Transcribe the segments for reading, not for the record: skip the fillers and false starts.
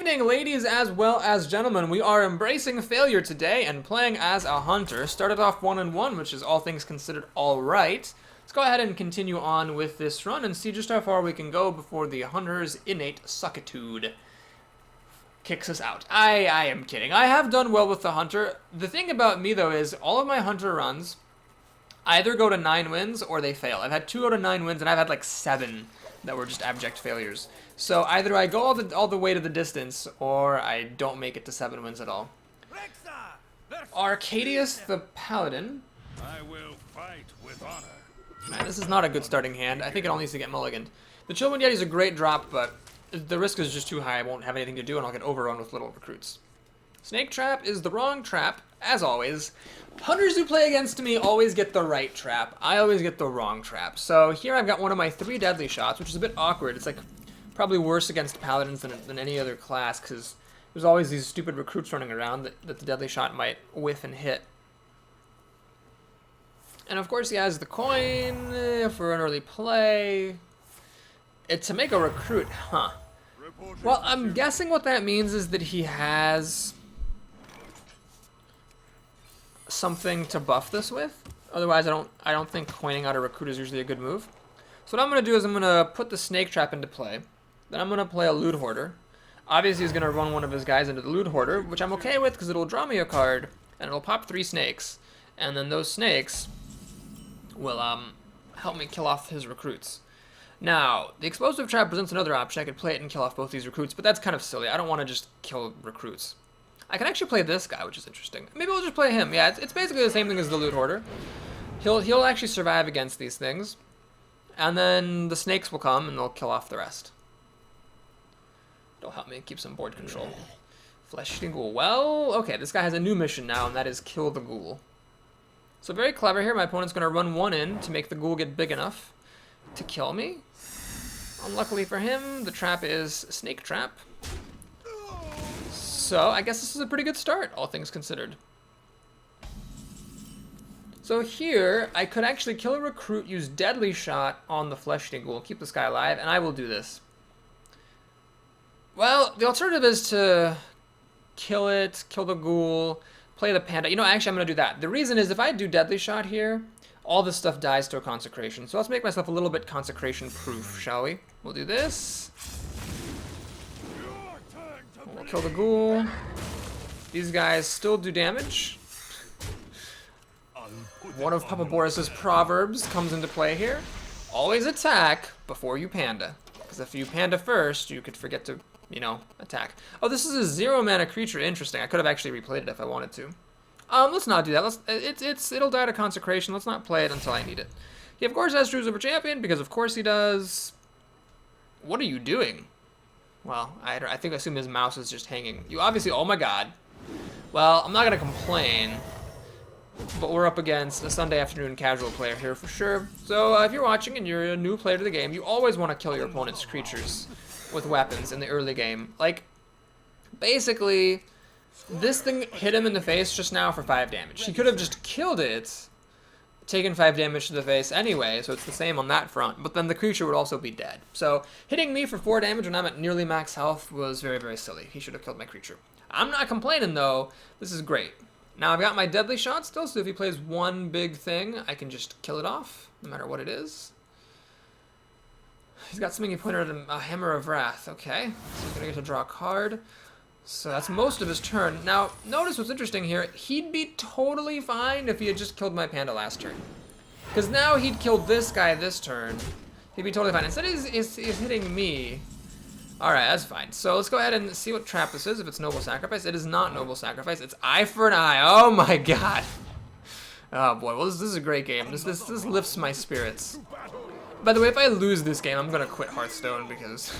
evening, ladies as well as gentlemen. We are embracing failure today and playing as a hunter. Started off 1-1, which is all things considered all right. Let's go ahead and continue on with this run and see just how far we can go before the hunter's innate suckitude kicks us out. I am kidding. I have done well with the hunter. The thing about me, though, is all of my hunter runs either go to 9 wins or they fail. I've had 2 out of 9 wins, and I've had like 7 that were just abject failures. So either I go all the way to the distance, or I don't make it to 7 wins at all. Arcadius the Paladin. I will fight with honor. Man, this is not a good starting hand. I think it all needs to get mulliganed. The Chillwind Yeti is a great drop, but the risk is just too high. I won't have anything to do, and I'll get overrun with little recruits. Snake Trap is the wrong trap, as always. Hunters who play against me always get the right trap. I always get the wrong trap. So here I've got one of my 3 deadly shots, which is a bit awkward. It's like probably worse against paladins than any other class, because there's always these stupid recruits running around that the deadly shot might whiff and hit. And of course he has the coin for an early play. It's to make a recruit, huh? Well, I'm guessing what that means is that he has something to buff this with. Otherwise, I don't think coining out a recruit is usually a good move. So what I'm going to do is I'm going to put the Snake Trap into play. Then I'm going to play a Loot Hoarder. Obviously, he's going to run one of his guys into the Loot Hoarder, which I'm okay with because it'll draw me a card, and it'll pop 3 snakes. And then those snakes will help me kill off his recruits. Now, the Explosive Trap presents another option. I could play it and kill off both these recruits, but that's kind of silly. I don't want to just kill recruits. I can actually play this guy, which is interesting. Maybe we'll just play him. Yeah, it's basically the same thing as the Loot Hoarder. He'll actually survive against these things. And then the snakes will come, and they'll kill off the rest. It'll help me keep some board control. Flesh-eating Ghoul. Well, okay, this guy has a new mission now, and that is kill the ghoul. So very clever here. My opponent's going to run 1 in to make the ghoul get big enough to kill me. Unluckily for him, the trap is Snake Trap. So I guess this is a pretty good start, all things considered. So here, I could actually kill a recruit, use Deadly Shot on the Flesh-eating Ghoul, keep this guy alive, and I will do this. Well, the alternative is to kill it, kill the ghoul, play the panda. You know, actually, I'm going to do that. The reason is if I do Deadly Shot here, all this stuff dies to a consecration. So let's make myself a little bit consecration-proof, shall we? We'll do this. We'll kill the ghoul. These guys still do damage. One of Papa Boris's proverbs comes into play here. Always attack before you panda. Because if you panda first, you could forget to, you know, attack. Oh, this is a 0 mana creature. Interesting. I could have actually replayed it if I wanted to. Let's not do that. It'll die to consecration. Let's not play it until I need it. He of course has Druids Over Champion, because of course he does. What are you doing? Well, I assume his mouse is just hanging. You obviously, oh my god. Well, I'm not gonna complain, but we're up against a Sunday afternoon casual player here for sure. So if you're watching and you're a new player to the game, you always want to kill your opponent's creatures with weapons in the early game. Like, basically, this thing hit him in the face just now for 5 damage. He could have just killed it, taken 5 damage to the face anyway, so it's the same on that front, but then the creature would also be dead. So hitting me for 4 damage when I'm at nearly max health was very, very silly. He should have killed my creature. I'm not complaining, though. This is great. Now I've got my Deadly Shot still, so if he plays one big thing, I can just kill it off, no matter what it is. He's got something he pointed at him, a Hammer of Wrath. Okay, so he's gonna get to draw a card. So that's most of his turn. Now, notice what's interesting here. He'd be totally fine if he had just killed my panda last turn. Because now he'd killed this guy this turn. He'd be totally fine. Instead, he's hitting me. Alright, that's fine. So let's go ahead and see what trap this is, if it's Noble Sacrifice. It is not Noble Sacrifice. It's Eye for an Eye. Oh my god. Oh boy, well this is a great game. This lifts my spirits. By the way, if I lose this game, I'm going to quit Hearthstone because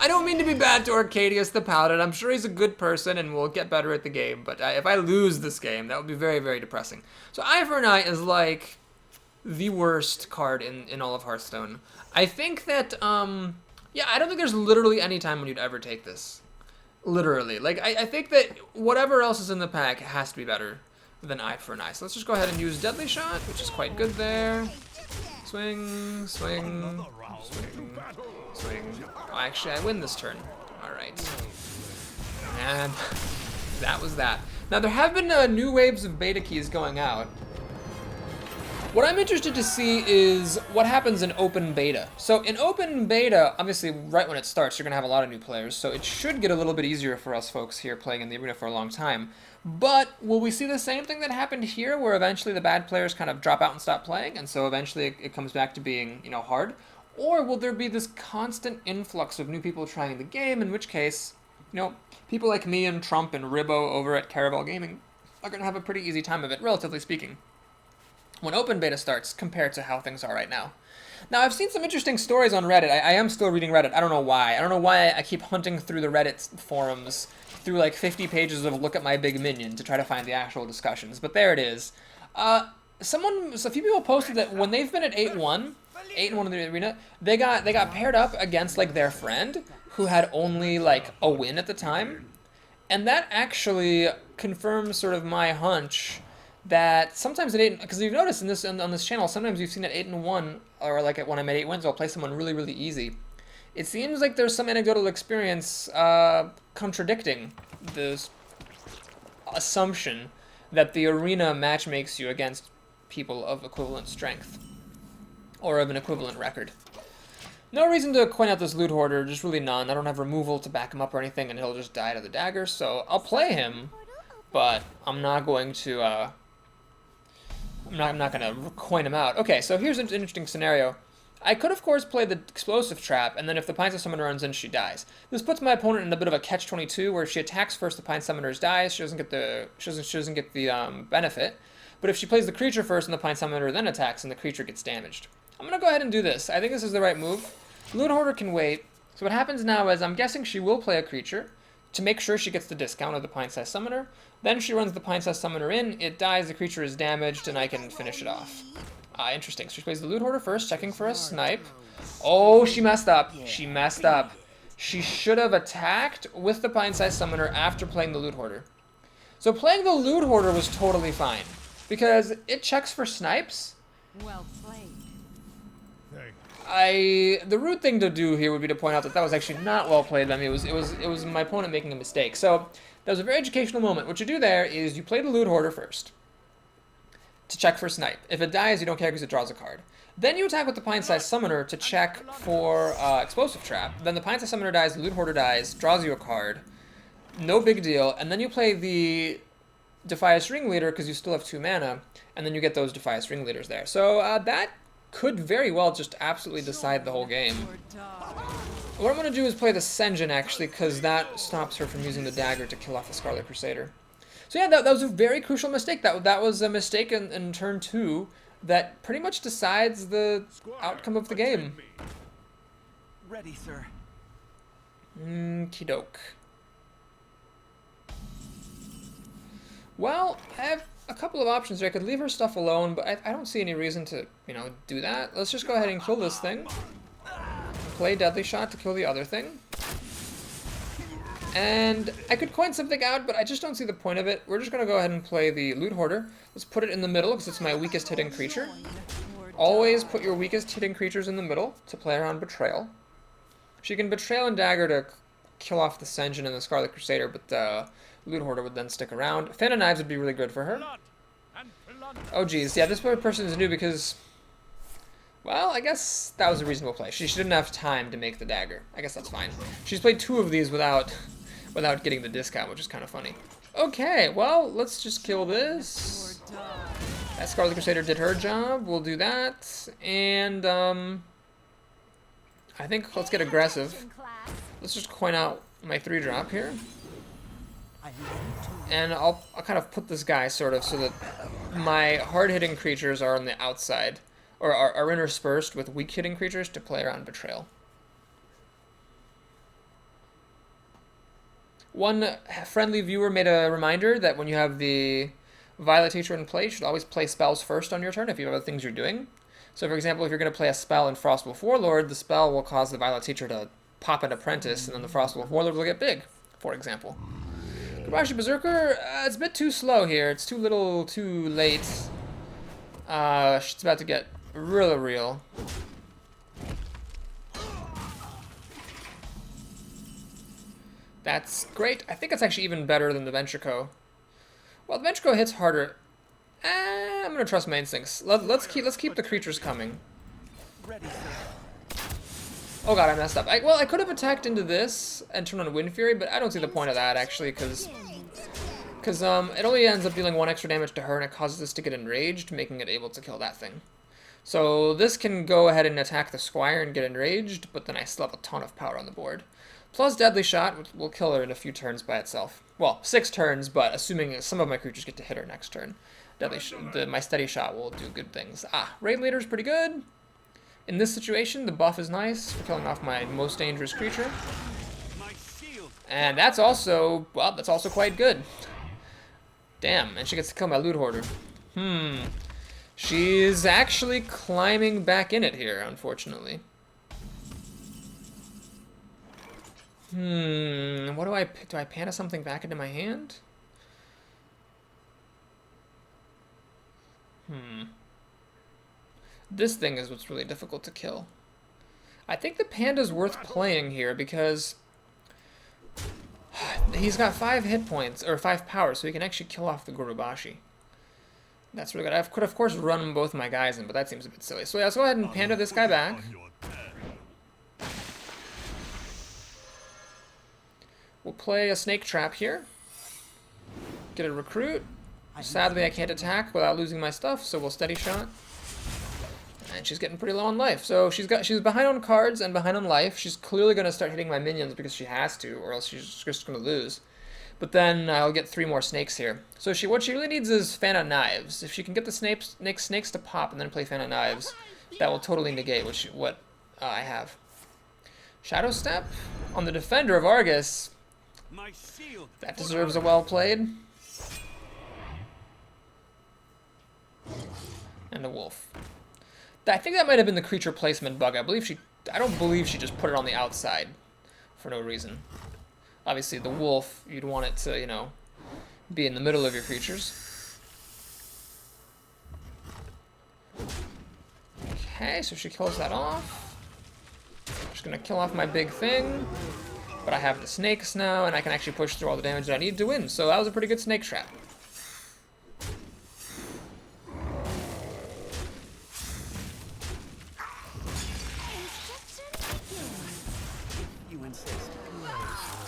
I don't mean to be bad to Arcadius the Paladin. I'm sure he's a good person and will get better at the game. But if I lose this game, that would be very, very depressing. So Eye for an Eye is like the worst card in all of Hearthstone. I think that, yeah, I don't think there's literally any time when you'd ever take this. Literally. Like, I think that whatever else is in the pack has to be better than Eye for an Eye. So let's just go ahead and use Deadly Shot, which is quite good there. Swing, swing, swing, swing. Oh, actually, I win this turn. Alright. And that was that. Now, there have been new waves of beta keys going out. What I'm interested to see is what happens in open beta. So in open beta, obviously right when it starts, you're gonna have a lot of new players, so it should get a little bit easier for us folks here playing in the arena for a long time. But will we see the same thing that happened here, where eventually the bad players kind of drop out and stop playing, and so eventually it comes back to being, you know, hard? Or will there be this constant influx of new people trying the game, in which case, you know, people like me and Trump and Ribbo over at Caravel Gaming are gonna have a pretty easy time of it, relatively speaking, when open beta starts compared to how things are right now. Now, I've seen some interesting stories on Reddit. I am still reading Reddit. I don't know why. I don't know why I keep hunting through the Reddit forums through like 50 pages of look at my big minion to try to find the actual discussions. But there it is. So a few people posted that when they've been at 8-1 in the arena, they got paired up against like their friend who had only like a win at the time. And that actually confirms sort of my hunch that sometimes at 8, because you've noticed in this on this channel, sometimes you've seen at 8-1, or like when I'm at 8 wins, I'll play someone really, really easy. It seems like there's some anecdotal experience contradicting this assumption that the arena match makes you against people of equivalent strength, or of an equivalent record. No reason to coin out this loot hoarder, just really none. I don't have removal to back him up or anything, and he'll just die to the dagger, so I'll play him, but I'm not going to, I'm not going to coin him out. Okay, so here's an interesting scenario. I could, of course, play the explosive trap, and then if the Pine Summoner runs in, she dies. This puts my opponent in a bit of a catch-22, where if she attacks first, the Pine Summoner dies. She doesn't get the benefit. But if she plays the creature first, and the Pine Summoner then attacks, and the creature gets damaged. I'm gonna go ahead and do this. I think this is the right move. Loot Hoarder can wait. So what happens now is I'm guessing she will play a creature to make sure she gets the discount of the Pine-sized Summoner. Then she runs the Pine-sized Summoner in, it dies, the creature is damaged, and I can finish it off. Interesting. So she plays the Loot Hoarder first, checking for a snipe. Oh, she messed up. She messed up. She should have attacked with the Pine-sized Summoner after playing the Loot Hoarder. So playing the Loot Hoarder was totally fine, because it checks for snipes. Well played. The rude thing to do here would be to point out that that was actually not well played by me. It was my opponent making a mistake. So that was a very educational moment. What you do there is you play the Loot Hoarder first to check for snipe. If it dies, you don't care because it draws a card. Then you attack with the Pine-sized Summoner to check for Explosive Trap. Then the Pine-sized Summoner dies, the Loot Hoarder dies, draws you a card. No big deal. And then you play the Defias Ringleader because you still have 2 mana, and then you get those Defias Ringleaders there. So that could very well just absolutely decide the whole game. What I'm going to do is play the Sen'jin, actually, because that stops her from using the dagger to kill off the Scarlet Crusader. So yeah, that was a very crucial mistake. That was a mistake in turn 2 that pretty much decides the outcome of the game. Ready, sir. Okey-doke. Well, I have a couple of options here. I could leave her stuff alone, but I don't see any reason to, you know, do that. Let's just go ahead and kill this thing. Play Deadly Shot to kill the other thing. And I could coin something out, but I just don't see the point of it. We're just going to go ahead and play the Loot Hoarder. Let's put it in the middle because it's my weakest hitting creature. Always put your weakest hitting creatures in the middle to play around Betrayal. She can Betrayal and Dagger to kill off the Sen'jin and the Scarlet Crusader, but the Loot Hoarder would then stick around. Fan of Knives would be really good for her. Oh geez, yeah, this person is new because, well, I guess that was a reasonable play. She didn't have time to make the dagger. I guess that's fine. She's played 2 of these without getting the discount, which is kind of funny. Okay, well, let's just kill this. That Scarlet Crusader did her job. We'll do that. And, I think let's get aggressive. Let's just coin out my 3-drop here. And I'll kind of put this guy sort of so that my hard-hitting creatures are on the outside, or are interspersed with weak-hitting creatures to play around Betrayal. One friendly viewer made a reminder that when you have the Violet Teacher in play, you should always play spells first on your turn if you have other things you're doing. So, for example, if you're going to play a spell in Frostwolf Warlord, the spell will cause the Violet Teacher to pop an Apprentice, and then the Frostwolf Warlord will get big, for example. Kobashi Berserker, it's a bit too slow here. It's too little, too late. It's about to get really real. That's great. I think it's actually even better than the Ventrico. Well, the Ventrico hits harder. I'm gonna trust my instincts. Let's keep the creatures coming. Ready, sir. Oh god, I messed up. Well, I could have attacked into this and turned on Wind Fury, but I don't see the point of that actually, because it only ends up dealing 1 extra damage to her, and it causes this to get enraged, making it able to kill that thing. So this can go ahead and attack the Squire and get enraged, but then I still have a ton of power on the board. Plus Deadly Shot, which will kill her in a few turns by itself. Well, 6 turns, but assuming some of my creatures get to hit her next turn. My Steady Shot will do good things. Raid Leader's pretty good. In this situation, the buff is nice for killing off my most dangerous creature. And that's also, well, that's also quite good. Damn, and she gets to kill my Loot Hoarder. She's actually climbing back in it here, unfortunately. What do I Panda something back into my hand? This thing is what's really difficult to kill. I think the Panda's worth playing here because he's got 5 hit points, or 5 power, so he can actually kill off the Gurubashi. That's really good. I could, of course, run both my guys in, but that seems a bit silly. So yeah, let's go ahead and Panda this guy back. We'll play a Snake Trap here. Get a Recruit. Sadly, I can't attack without losing my stuff, so we'll Steady Shot. And she's getting pretty low on life. So she's behind on cards and behind on life. She's clearly going to start hitting my minions because she has to, or else she's just going to lose. But then I'll get 3 more snakes here. So what she really needs is Fan of Knives. If she can get the snakes to pop and then play Fan of Knives, that will totally negate what I have. Shadow Step on the Defender of Argus. That deserves a well played. And a wolf. I think that might have been the creature placement bug. I don't believe she just put it on the outside for no reason. Obviously, the wolf, you'd want it to, you know, be in the middle of your creatures. Okay, so she kills that off. Just gonna kill off my big thing. But I have the snakes now, and I can actually push through all the damage that I need to win. So that was a pretty good snake trap.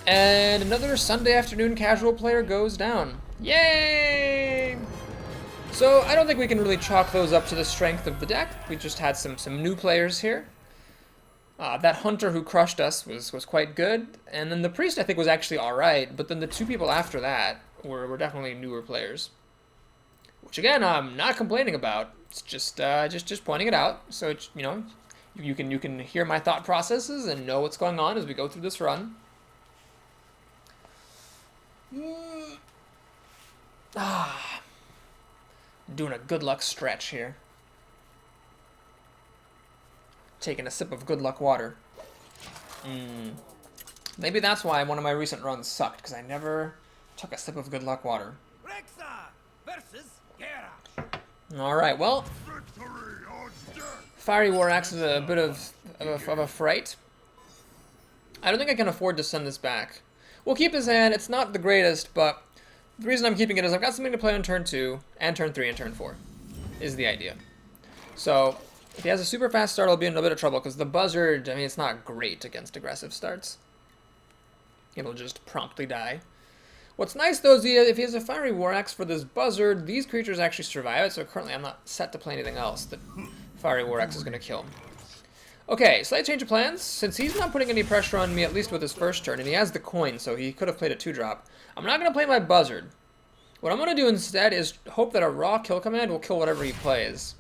And another Sunday afternoon casual player goes down. Yay! So I don't think we can really chalk those up to the strength of the deck. We just had some new players here. That Hunter who crushed us was quite good. And then the Priest I think was actually alright, but then the 2 people after that were definitely newer players. Which again, I'm not complaining about. It's just pointing it out. So it's, you know, you can hear my thought processes and know what's going on as we go through this run. Doing a good luck stretch here. Taking a sip of good luck water. Maybe that's why one of my recent runs sucked, because I never took a sip of good luck water. Alright, well, Fiery War Axe is a bit of a fright. I don't think I can afford to send this back. We'll keep his hand. It's not the greatest, but the reason I'm keeping it is I've got something to play on turn 2, and turn 3, and turn 4, is the idea. So, if he has a super fast start, I'll be in a little bit of trouble, because the Buzzard, I mean, it's not great against aggressive starts. It'll just promptly die. What's nice, though, is if he has a Fiery War Axe for this Buzzard, these creatures actually survive it, so currently I'm not set to play anything else that Fiery War Axe is going to kill. Okay, slight change of plans. Since he's not putting any pressure on me, at least with his first turn, and he has the coin, so he could have played a 2-drop, I'm not going to play my Buzzard. What I'm going to do instead is hope that a raw kill command will kill whatever he plays.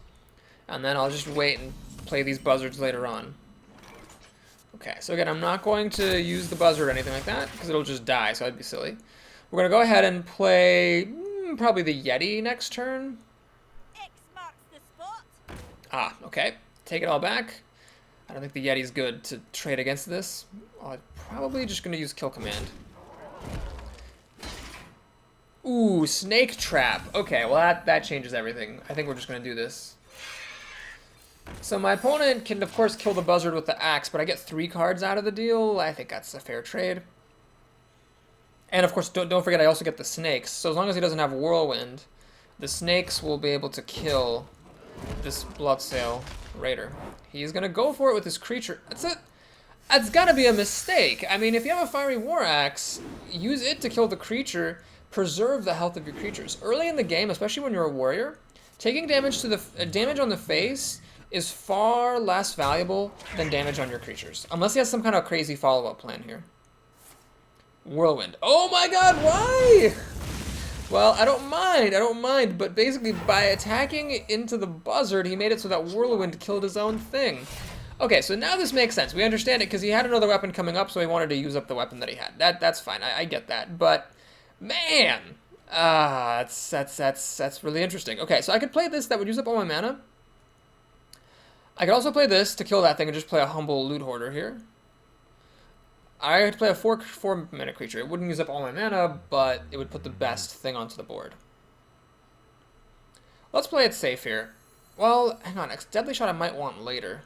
And then I'll just wait and play these Buzzards later on. Okay, so again, I'm not going to use the Buzzard or anything like that, because it'll just die, so that'd be silly. We're going to go ahead and play probably the Yeti next turn. X marks the spot. Okay. Take it all back. I don't think the Yeti's good to trade against this. I'm probably just going to use Kill Command. Ooh, Snake Trap. Okay, well that changes everything. I think we're just going to do this. So my opponent can, of course, kill the Buzzard with the axe, but I get 3 cards out of the deal. I think that's a fair trade. And of course, don't forget, I also get the snakes. So as long as he doesn't have Whirlwind, the snakes will be able to kill this Bloodsail Raider. He's gonna go for it with his creature. That's it. That's gotta be a mistake. I mean, if you have a Fiery War Axe, use it to kill the creature, preserve the health of your creatures. Early in the game, especially when you're a warrior, taking damage to the damage on the face is far less valuable than damage on your creatures. Unless he has some kind of crazy follow-up plan here. Whirlwind. Oh my god, why? Well, I don't mind, but basically by attacking into the buzzard, he made it so that Whirlwind killed his own thing. Okay, so now this makes sense. We understand it because he had another weapon coming up, so he wanted to use up the weapon that he had. That's fine, I get that, but man, that's really interesting. Okay, so I could play this, that would use up all my mana. I could also play this to kill that thing and just play a humble Loot Hoarder here. I could play a 4 mana creature. It wouldn't use up all my mana, but it would put the best thing onto the board. Let's play it safe here. Well, hang on. Deadly Shot I might want later.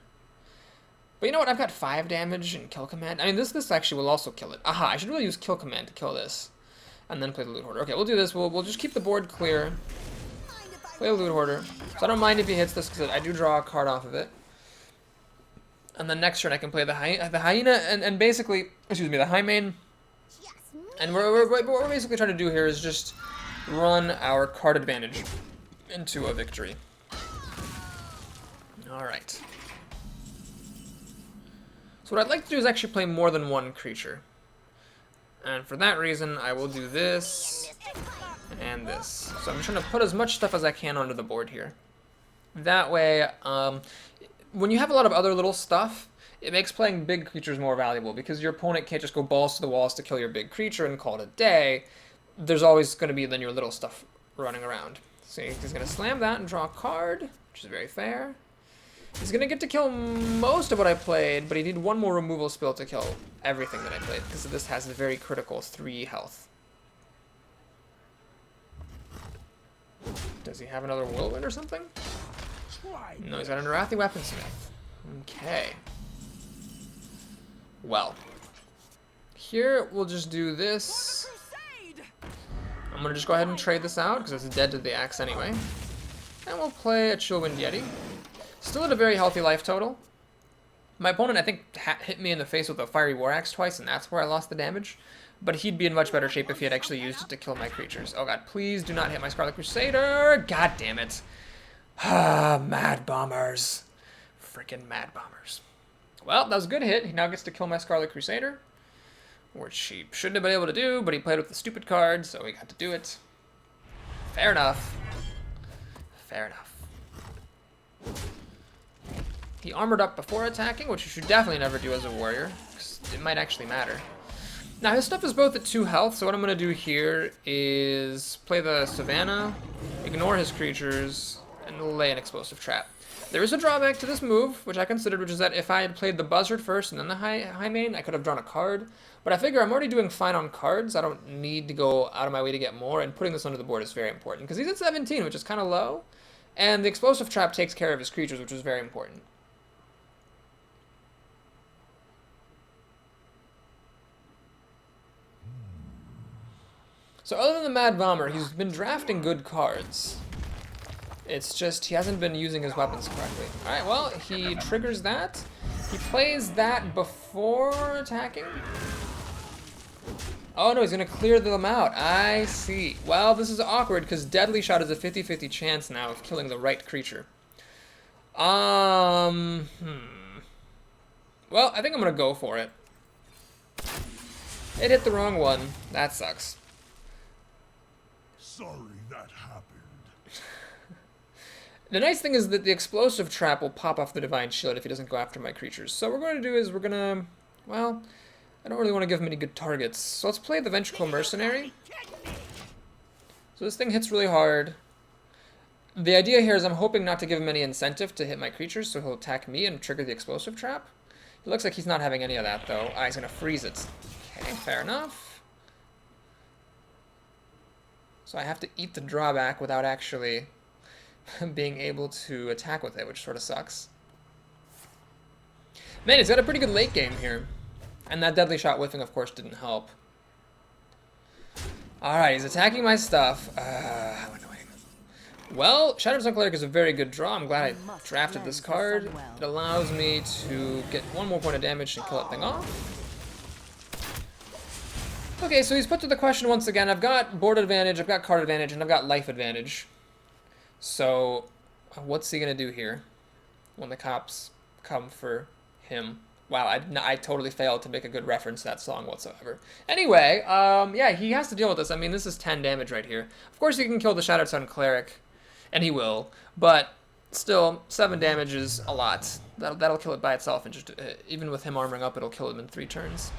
But you know what? I've got 5 damage and Kill Command. I mean, this actually will also kill it. Aha, I should really use Kill Command to kill this. And then play the Loot Hoarder. Okay, we'll do this. We'll just keep the board clear. Play a Loot Hoarder. So I don't mind if he hits this because I do draw a card off of it. And then next turn I can play the hyena and basically, excuse me, the Highmane. And what we're basically trying to do here is just run our card advantage into a victory. Alright. So what I'd like to do is actually play more than one creature. And for that reason, I will do this and this. So I'm just trying to put as much stuff as I can onto the board here. That way, when you have a lot of other little stuff, it makes playing big creatures more valuable because your opponent can't just go balls to the walls to kill your big creature and call it a day. There's always going to be then your little stuff running around. So he's going to slam that and draw a card, which is very fair. He's going to get to kill most of what I played, but he needed one more removal spell to kill everything that I played because this has a very critical 3 health. Does he have another Whirlwind or something? No, he's got an Arathi Weaponsmith. Okay. Well. Here, we'll just do this. I'm going to just go ahead and trade this out, because it's dead to the axe anyway. And we'll play a Chillwind Yeti. Still at a very healthy life total. My opponent, I think, hit me in the face with a Fiery War Axe twice, and that's where I lost the damage. But he'd be in much better shape if he had actually used it to kill my creatures. Oh god, please do not hit my Scarlet Crusader! God damn it. Ah, Mad Bombers. Freaking Mad Bombers. Well, that was a good hit. He now gets to kill my Scarlet Crusader. Which he shouldn't have been able to do, but he played with the stupid card, so he got to do it. Fair enough. Fair enough. He armored up before attacking, which you should definitely never do as a warrior, because it might actually matter. Now, his stuff is both at 2 health, so what I'm going to do here is play the Savannah, ignore his creatures, and lay an Explosive Trap. There is a drawback to this move, which I considered, which is that if I had played the Buzzard first and then the Highmane, I could have drawn a card. But I figure I'm already doing fine on cards. I don't need to go out of my way to get more, and putting this under the board is very important, because he's at 17, which is kind of low, and the Explosive Trap takes care of his creatures, which is very important. So other than the Mad Bomber, he's been drafting good cards. It's just he hasn't been using his weapons correctly. Alright, well, he triggers that. He plays that before attacking. Oh no, he's going to clear them out. I see. Well, this is awkward because Deadly Shot is a 50-50 chance now of killing the right creature. Well, I think I'm going to go for it. It hit the wrong one. That sucks. Sorry that happened. The nice thing is that the Explosive Trap will pop off the Divine Shield if he doesn't go after my creatures. So what we're going to do is we're going to, well, I don't really want to give him any good targets. So let's play the Ventricle Mercenary. So this thing hits really hard. The idea here is I'm hoping not to give him any incentive to hit my creatures, so he'll attack me and trigger the Explosive Trap. It looks like he's not having any of that, though. Ah, he's going to freeze it. Okay, fair enough. So I have to eat the drawback without actually being able to attack with it, which sort of sucks. Man, he's got a pretty good late game here. And that Deadly Shot whiffing, of course, didn't help. Alright, he's attacking my stuff. How annoying. Well, Shattered Sun Cleric is a very good draw. I'm glad I drafted this card. It allows me to get one more point of damage and kill that thing off. Okay, so he's put to the question once again. I've got board advantage, I've got card advantage, and I've got life advantage. So, what's he gonna do here when the cops come for him? Wow, I totally failed to make a good reference to that song whatsoever. Anyway, yeah, he has to deal with this. I mean, this is 10 damage right here. Of course, he can kill the Shattered Sun Cleric, and he will, but still, 7 damage is a lot. That'll kill it by itself, and just even with him armoring up, it'll kill him in 3 turns.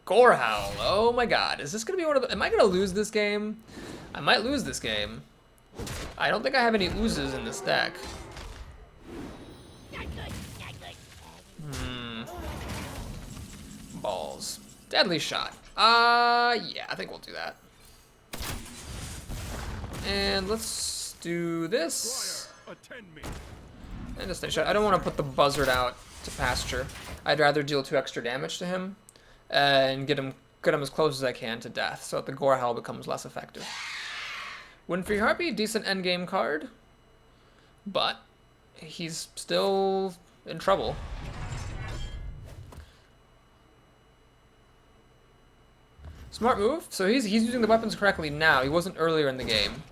Gorehowl, oh my god, is this gonna be one of the... Am I gonna lose this game? I might lose this game. I don't think I have any oozes in this deck. Balls. Deadly Shot. Yeah, I think we'll do that. And let's do this. And just shot. I don't want to put the buzzard out to pasture. I'd rather deal 2 extra damage to him and get him as close as I can to death, so that the Gorehowl becomes less effective. Windfree Harpy, decent endgame card, but he's still in trouble. Smart move. So he's using the weapons correctly now. He wasn't earlier in the game.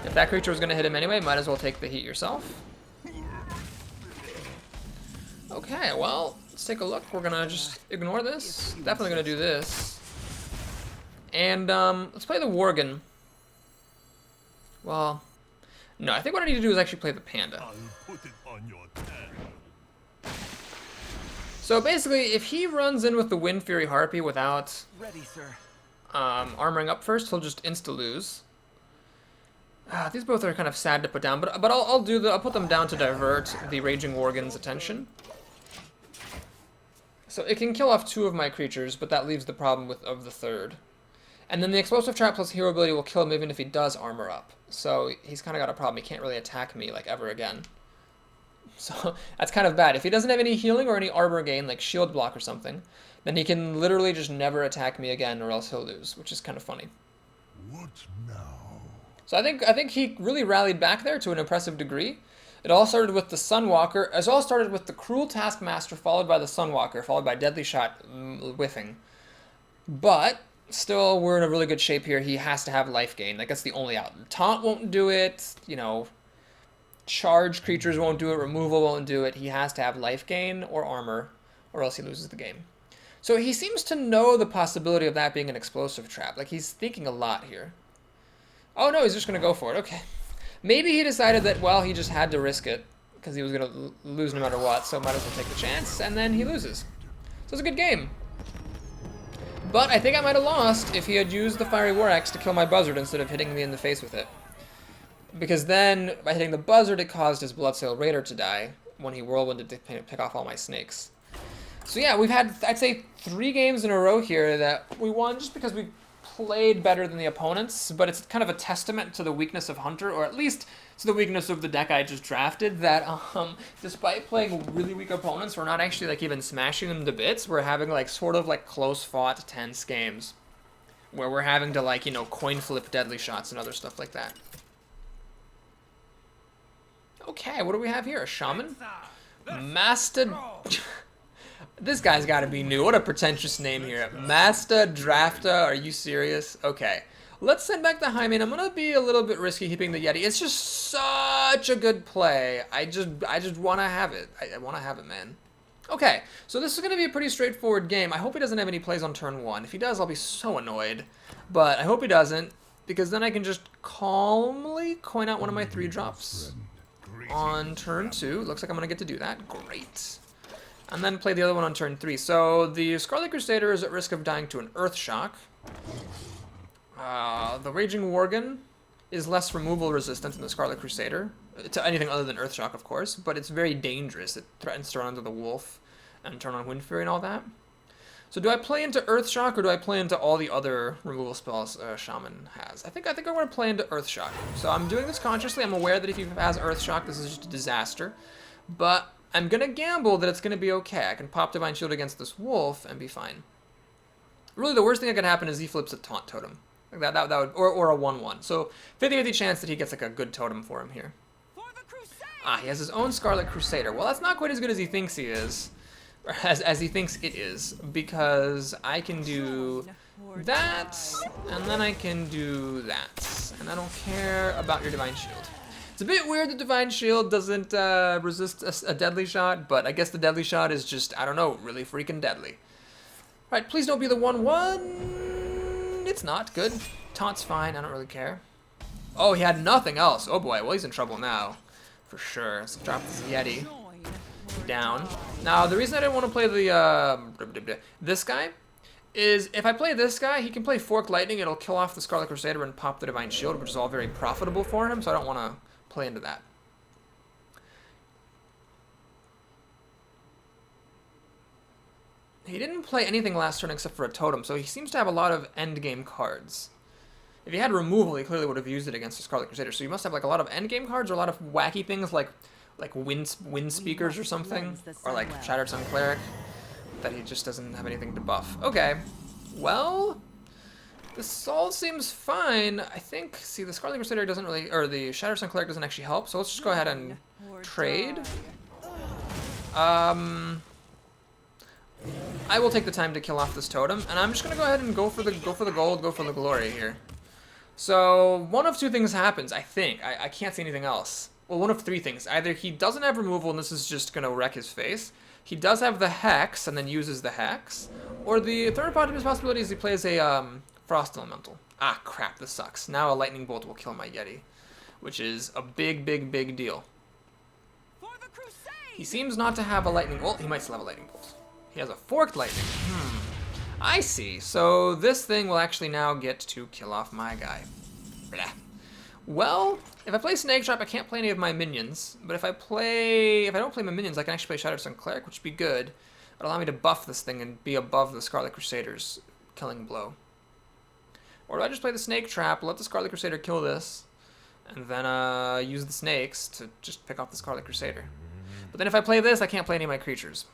If that creature was going to hit him anyway, might as well take the heat yourself. Okay, well, let's take a look. We're going to just ignore this. Definitely going to do this. And let's play the Worgen. Well, no, I think what I need to do is actually play the Panda. So basically, if he runs in with the Wind Fury Harpy without armoring up first, he'll just insta-lose. These both are kind of sad to put down, but I'll put them down to divert the Raging Worgen's attention. So it can kill off 2 of my creatures, but that leaves the problem of the 3rd. And then the Explosive Trap plus Hero ability will kill him even if he does armor up. So he's kind of got a problem. He can't really attack me like ever again. So that's kind of bad. If he doesn't have any healing or any armor gain, like shield block or something, then he can literally just never attack me again, or else he'll lose, which is kind of funny. What now? So I think he really rallied back there to an impressive degree. It all started with the Sunwalker. It all started with the Cruel Taskmaster, followed by the Sunwalker, followed by Deadly Shot whiffing. But still, we're in a really good shape here. He has to have life gain. Like, that's the only out. Taunt won't do it. You know, charge creatures won't do it. Removal won't do it. He has to have life gain or armor, or else he loses the game. So he seems to know the possibility of that being an explosive trap. Like, he's thinking a lot here. Oh, no, he's just going to go for it. Okay. Maybe he decided that, well, he just had to risk it because he was going to lose no matter what, so might as well take the chance, and then he loses. So it's a good game. But I think I might have lost if he had used the Fiery War Axe to kill my Buzzard instead of hitting me in the face with it. Because then, by hitting the Buzzard, it caused his Bloodsail Raider to die when he whirlwinded to pick off all my snakes. So yeah, we've had, I'd say, 3 games in a row here that we won just because we played better than the opponents, but it's kind of a testament to the weakness of Hunter, or at least to the weakness of the deck I just drafted, that despite playing really weak opponents, we're not actually like even smashing them to bits. We're having like sort of like close-fought, tense games where we're having to, like, you know, coin flip deadly shots and other stuff like that. Okay, what do we have here? A Shaman? Master... This guy's got to be new. What a pretentious name here. Master Drafter, are you serious? Okay. Let's send back the Hymen. I'm going to be a little bit risky keeping the Yeti. It's just such a good play. I just want to have it. I want to have it, man. Okay, so this is going to be a pretty straightforward game. I hope he doesn't have any plays on turn 1. If he does, I'll be so annoyed. But I hope he doesn't, because then I can just calmly coin out one of my 3-drops on turn 2. Looks like I'm going to get to do that. Great. And then play the other one on turn 3. So the Scarlet Crusader is at risk of dying to an Earth Shock. The Raging Worgen is less removal resistant than the Scarlet Crusader, to anything other than Earth Shock, of course, but it's very dangerous. It threatens to run into the Wolf and turn on Wind Fury and all that. So do I play into Earth Shock, or do I play into all the other removal spells Shaman has? I think I want to play into Earth Shock. So I'm doing this consciously. I'm aware that if he has Earth Shock, this is just a disaster. But I'm going to gamble that it's going to be okay. I can pop Divine Shield against this Wolf and be fine. Really, the worst thing that could happen is he flips a taunt totem. Like that would, or a 1/1. So 50-50 chance that he gets like a good totem for him here. For the crusade! Ah, he has his own Scarlet Crusader. Well, that's not quite as good as he thinks he is. Or as he thinks it is. Because I can do that, and then I can do that. And I don't care about your Divine Shield. It's a bit weird that Divine Shield doesn't resist a deadly shot, but I guess the deadly shot is just, I don't know, really freaking deadly. Alright, please don't be the 1/1. It's not. Good. Taunt's fine. I don't really care. Oh, he had nothing else. Oh boy, well he's in trouble now. For sure. Let's drop this Yeti down. Now, the reason I didn't want to play the, this guy is if I play this guy, he can play Forked Lightning, it'll kill off the Scarlet Crusader and pop the Divine Shield, which is all very profitable for him, so I don't want to play into that. He didn't play anything last turn except for a totem, so he seems to have a lot of endgame cards. If he had removal, he clearly would have used it against the Scarlet Crusader, so he must have like a lot of endgame cards or a lot of wacky things like wind speakers or something, or like Shattered Sun Cleric, that he just doesn't have anything to buff. Okay, well, this all seems fine. I think, see, the Scarlet Crusader doesn't really, or the Shattered Sun Cleric doesn't actually help, so let's just go ahead and trade. I will take the time to kill off this totem, and I'm just gonna go ahead and go for the gold, go for the glory here. So one of two things happens, I think. I can't see anything else. Well, one of three things. Either he doesn't have removal and this is just gonna wreck his face. He does have the Hex and then uses the Hex. Or the third possibility is he plays a Frost Elemental. Ah, crap, this sucks. Now a Lightning Bolt will kill my Yeti, which is a big, big, big deal. For the crusade! He seems not to have a Lightning Bolt. He might still have a Lightning Bolt. He has a Forked Lightning. I see. So this thing will actually now get to kill off my guy. Blah. Well, if I play Snake Trap, I can't play any of my minions. But if I don't play my minions, I can actually play Shattered Sun Cleric, which would be good. It'll allow me to buff this thing and be above the Scarlet Crusader's killing blow. Or do I just play the Snake Trap, let the Scarlet Crusader kill this, and then use the snakes to just pick off the Scarlet Crusader? But then if I play this, I can't play any of my creatures.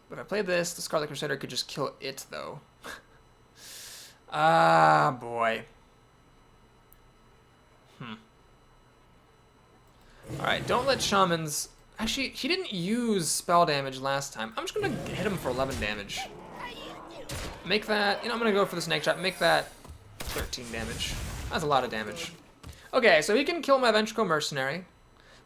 But if I play this, the Scarlet Crusader could just kill it, though. Ah, boy. Alright, don't let Shamans... Actually, he didn't use spell damage last time. I'm just going to hit him for 11 damage. Make that... You know, I'm going to go for the Snake Trap. Make that 13 damage. That's a lot of damage. Okay, so he can kill my Ventricle Mercenary.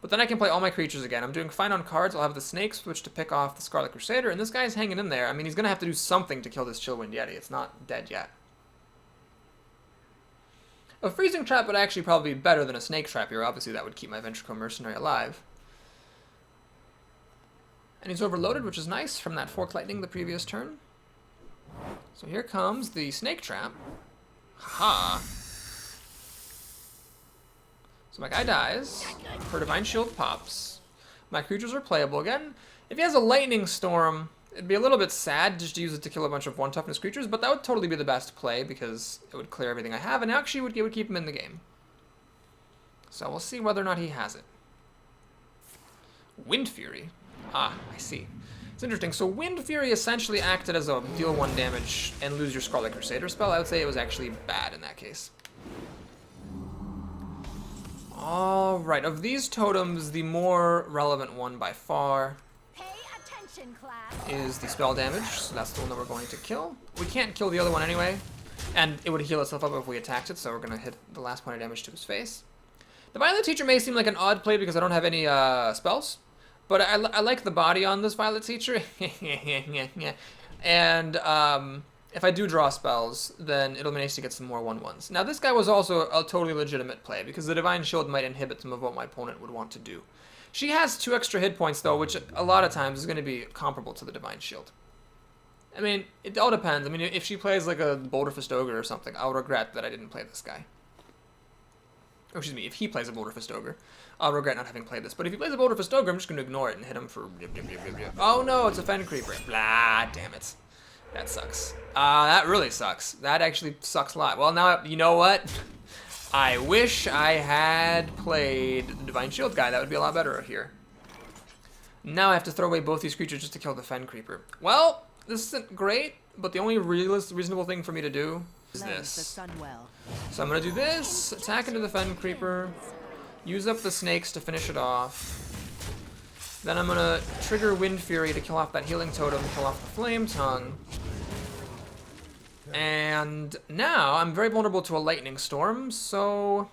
But then I can play all my creatures again. I'm doing fine on cards. I'll have the Snakes, which to pick off the Scarlet Crusader. And this guy's hanging in there. I mean, he's going to have to do something to kill this Chillwind Yeti. It's not dead yet. A Freezing Trap would actually probably be better than a Snake Trap here. Obviously, that would keep my Ventricle Mercenary alive. And he's overloaded, which is nice from that Forked Lightning the previous turn. So here comes the Snake Trap. Ha! So my guy dies. Her Divine Shield pops. My creatures are playable again. If he has a Lightning Storm, it'd be a little bit sad just to use it to kill a bunch of 1 toughness creatures, but that would totally be the best play because it would clear everything I have, and actually it would keep him in the game. So we'll see whether or not he has it. Wind Fury. Ah, I see. It's interesting. So Wind Fury essentially acted as a deal 1 damage and lose your Scarlet Crusader spell. I would say it was actually bad in that case. Alright, of these totems, the more relevant one by far Pay attention, class. is the spell damage, so that's the one that we're going to kill. We can't kill the other one anyway, and it would heal itself up if we attacked it, so we're going to hit the last point of damage to his face. The Violet Teacher may seem like an odd play because I don't have any spells, but I like the body on this Violet Teacher. And if I do draw spells, then it'll be nice to get some more 1/1s. Now this guy was also a totally legitimate play because the Divine Shield might inhibit some of what my opponent would want to do. She has 2 extra hit points though, which a lot of times is going to be comparable to the Divine Shield. I mean, it all depends. I mean, if she plays like a Boulderfist Ogre or something, I'll regret that I didn't play this guy. Oh, excuse me, if he plays a Boulderfist Ogre, I'll regret not having played this. But if he plays a Boulderfist Ogre, I'm just going to ignore it and hit him for... Oh no, it's a Fen Creeper. Blah, damn it. That sucks. That really sucks. That actually sucks a lot. Well, now, you know what? I wish I had played the Divine Shield guy. That would be a lot better here. Now I have to throw away both these creatures just to kill the Fen Creeper. Well, this isn't great. but the only reasonable thing for me to do is Lends the this. sun well. So I'm gonna do this, attack into the Fen Creeper, use up the snakes to finish it off. Then I'm gonna trigger Wind Fury to kill off that healing totem, kill off the Flame Tongue. And now I'm very vulnerable to a Lightning Storm, so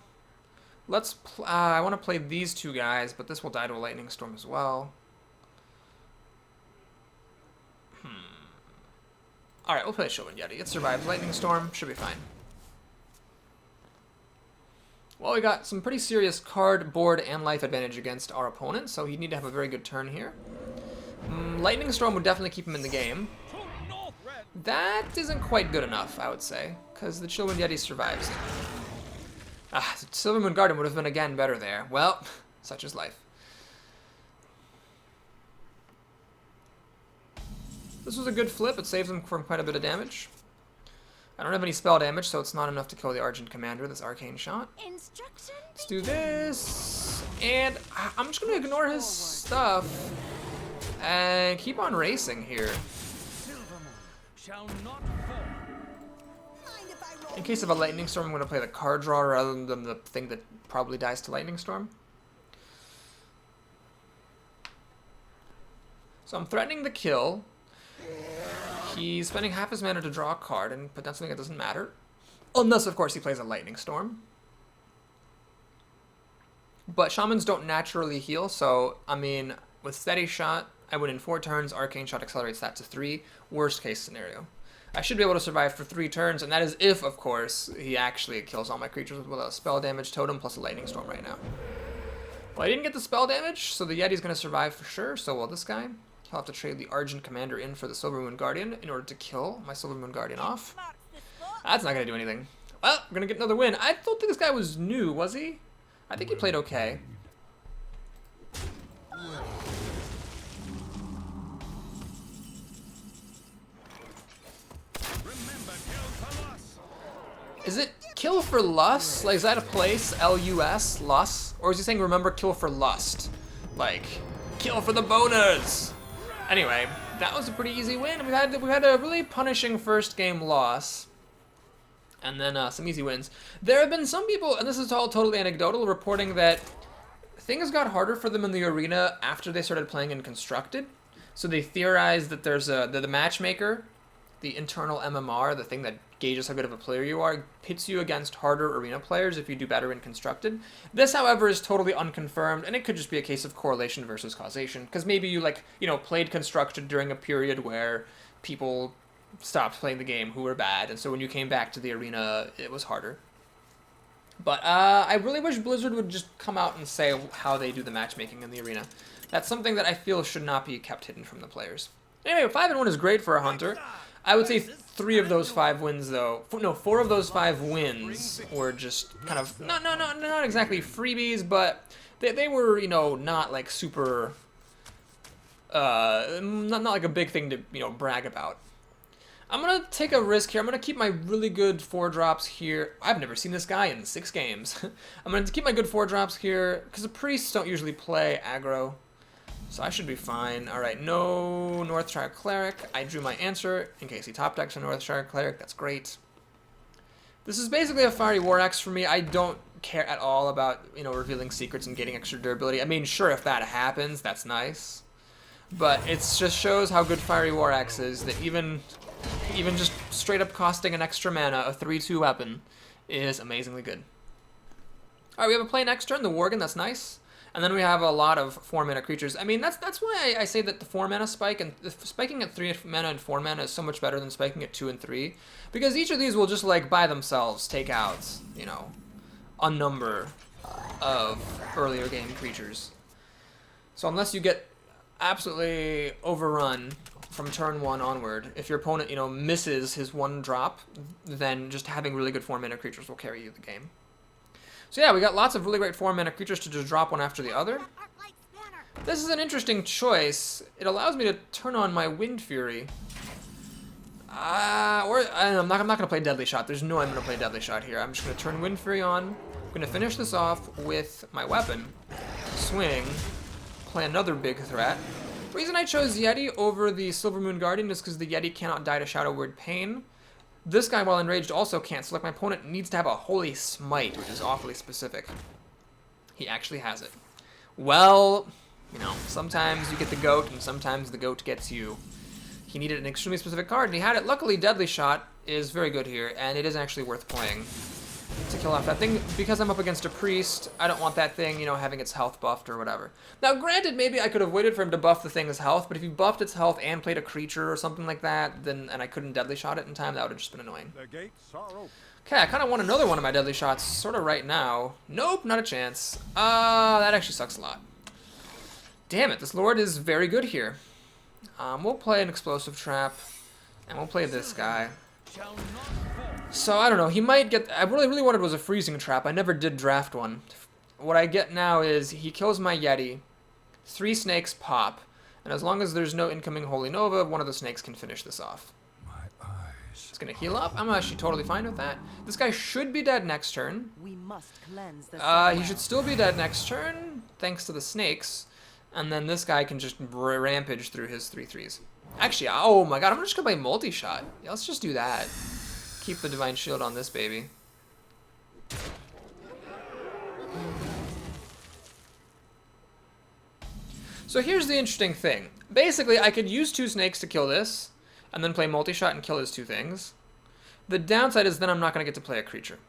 let's. I want to play these two guys, but this will die to a Lightning Storm as well. All right, we'll play Sylvan Yeti. It survives Lightning Storm, should be fine. Well, we got some pretty serious card, board, and life advantage against our opponent, so he'd need to have a very good turn here. Lightning Storm would definitely keep him in the game. That isn't quite good enough, I would say, because the Sylvan Yeti survives. Silver Moon Guardian would have been again better there. Well, such is life. This was a good flip. It saves him from quite a bit of damage. I don't have any spell damage, so it's not enough to kill the Argent Commander, this Arcane Shot. Instruction. Let's do this. And I'm just going to ignore his stuff and keep on racing here. Shall not fall. In case of a Lightning Storm, I'm going to play the card draw rather than the thing that probably dies to Lightning Storm. So I'm threatening the kill. He's spending half his mana to draw a card and put down something that doesn't matter. Unless, of course, he plays a Lightning Storm. But Shamans don't naturally heal, so, I mean, with Steady Shot, I win in 4 turns. Arcane Shot accelerates that to 3. Worst case scenario. I should be able to survive for 3 turns, and that is if, of course, he actually kills all my creatures with a spell damage totem plus a Lightning Storm right now. Well, I didn't get the spell damage, so the Yeti's going to survive for sure, so will this guy. He'll have to trade the Argent Commander in for the Silver Moon Guardian in order to kill my Silver Moon Guardian off. That's not going to do anything. Well, we're going to get another win. I don't think this guy was new, was he? I think he played okay. Is it kill for lust? Like, is that a place? L-U-S? Lust? Or is he saying remember kill for lust? Like, kill for the boners! Anyway, that was a pretty easy win. We had a really punishing first game loss. And then some easy wins. There have been some people, and this is all totally anecdotal, reporting that things got harder for them in the arena after they started playing in Constructed. So they theorized that there's the matchmaker, the internal MMR, the thing that gauges how good of a player you are, pits you against harder arena players if you do better in Constructed. This, however, is totally unconfirmed, and it could just be a case of correlation versus causation, because maybe you, like, you know, played Constructed during a period where people stopped playing the game who were bad, and so when you came back to the arena, it was harder. But I really wish Blizzard would just come out and say how they do the matchmaking in the arena. That's something that I feel should not be kept hidden from the players. Anyway, 5-1 is great for a Hunter. I would say 3 of those 5 wins, though. No, 4 of those 5 wins were just kind of not exactly freebies, but they were, you know, not like super, not like a big thing to, you know, brag about. I'm gonna take a risk here. I'm gonna keep my really good 4-drops here. I've never seen this guy in 6 games. I'm gonna keep my good 4-drops here because the priests don't usually play aggro. So I should be fine. Alright, no Northshire Cleric. I drew my answer in case he top decks a Northshire Cleric. That's great. This is basically a Fiery War Axe for me. I don't care at all about, you know, revealing secrets and getting extra durability. I mean, sure, if that happens, that's nice. But it just shows how good Fiery War Axe is, that even just straight up costing an extra mana, a 3-2 weapon, is amazingly good. Alright, we have a play next turn, the Worgen, that's nice. And then we have a lot of 4-mana creatures. I mean, that's why I say that the 4-mana spike, and spiking at 3 mana and 4 mana is so much better than spiking at 2 and 3. Because each of these will just, like, by themselves take out, you know, a number of earlier game creatures. So unless you get absolutely overrun from turn 1 onward, if your opponent, you know, misses his 1 drop, then just having really good 4-mana creatures will carry you the game. So yeah, we got lots of really great 4-mana creatures to just drop one after the other. This is an interesting choice. It allows me to turn on my Wind Fury. I'm not going to play Deadly Shot. There's no way I'm going to play Deadly Shot here. I'm just going to turn Wind Fury on. I'm going to finish this off with my weapon. Swing. Play another big threat. The reason I chose Yeti over the Silver Moon Guardian is because the Yeti cannot die to Shadow Word Pain. This guy, while enraged, also can't, so like my opponent needs to have a Holy Smite, which is awfully specific. He actually has it. Well, you know, sometimes you get the goat, and sometimes the goat gets you. He needed an extremely specific card, and he had it. Luckily, Deadly Shot is very good here, and it is actually worth playing to kill off that thing. Because I'm up against a priest, I don't want that thing, you know, having its health buffed or whatever. Now, granted, maybe I could have waited for him to buff the thing's health, but if he buffed its health and played a creature or something like that, then and I couldn't Deadly Shot it in time, that would have just been annoying. The gates are open. Okay, I kind of want another one of my Deadly Shots sort of right now. Nope, not a chance. That actually sucks a lot. Damn it, this Lord is very good here. We'll play an Explosive Trap, and we'll play this guy. Shall not fall. So, I don't know, he might get... I really wanted was a Freezing Trap. I never did draft one. What I get now is he kills my Yeti, 3 snakes pop, and as long as there's no incoming Holy Nova, one of the snakes can finish this off. My eyes. It's gonna heal up. I'm actually totally fine with that. This guy should be dead next turn. We must cleanse the He should still be dead next turn, thanks to the snakes. And then this guy can just rampage through his 3/3s. Actually, oh my god, I'm just gonna play multi-shot. Yeah, let's just do that. Keep the Divine Shield on this baby. So here's the interesting thing. Basically, I could use 2 snakes to kill this, and then play multi-shot and kill his 2 things. The downside is then I'm not gonna get to play a creature.